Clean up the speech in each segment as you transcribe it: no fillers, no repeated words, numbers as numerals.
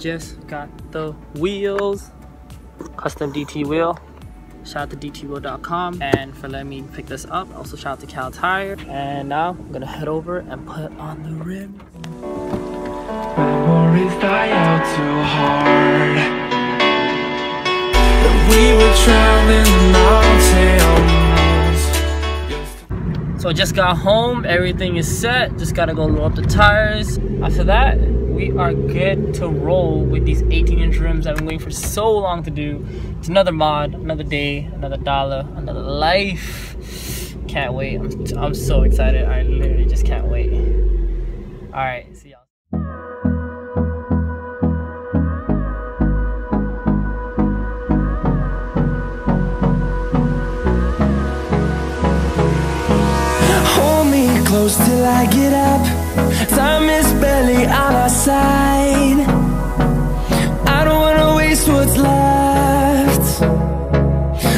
just got the wheels, custom DT wheel. Shout out to dtwheel.com and for letting me pick this up. Also shout out to Khau Tire. And now I'm gonna head over and put on the rim. Memories die out too hard. We were traveling mountains. So I just got home, everything is set, just gotta go load up the tires. After that, we are good to roll with these 18-inch rims I've been waiting for so long to do. It's another mod, another day, another dollar, another life. Can't wait, I'm so excited, I literally just can't wait. Alright, see y'all. Close till I get up. Time is barely on our side. I don't wanna waste what's left.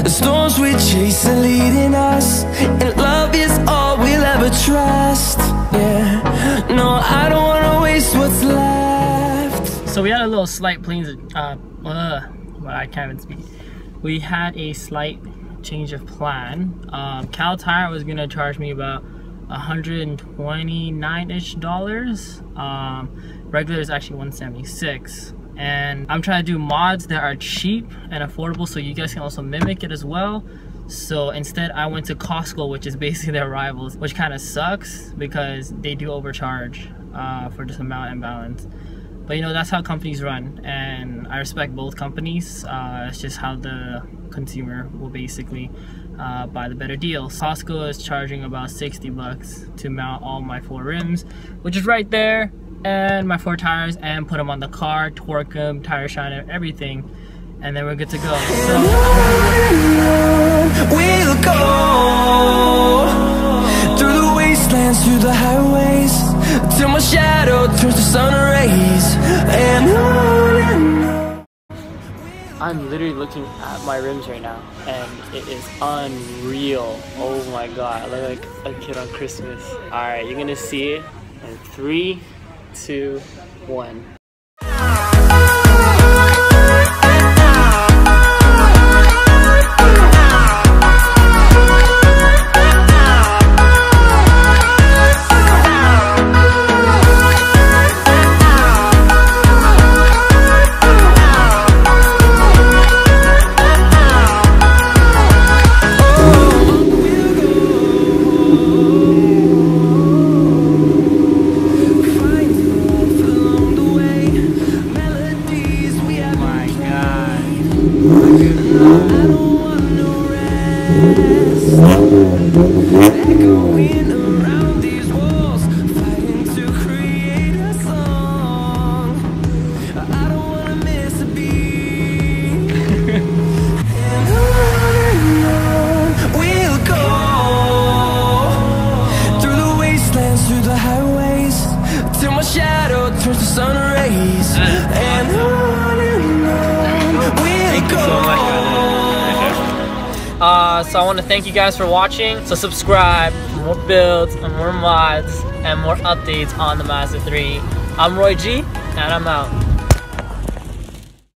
The storms we chase are leading us, and love is all we'll ever trust. Yeah, no, I don't wanna waste what's left. So we had a little slight planes. Well, I can't even speak. We had a slight change of plan. Khau Tire was gonna charge me about $129-ish. Regular is actually $176, and I'm trying to do mods that are cheap and affordable so you guys can also mimic it as well. So instead I went to Costco, which is basically their rivals, which kind of sucks because they do overcharge for this amount and balance. But you know, that's how companies run, and I respect both companies. It's just how the consumer will basically buy the better deals. Costco is charging about 60 bucks to mount all my 4 rims, which is right there, and my 4 tires, and put them on the car, torque them, tire shiner, everything, and then we're good to go. So we'll go through the wastelands, through the highways, till my shadow turns to sun rays, and on and on. I'm literally looking at my rims right now, and it is unreal. Oh my god, I look like a kid on Christmas. Alright, you're gonna see it in 3, 2, 1. So I want to thank you guys for watching. So subscribe for more builds and more mods and more updates on the Mazda 3. I'm Roy G, and I'm out.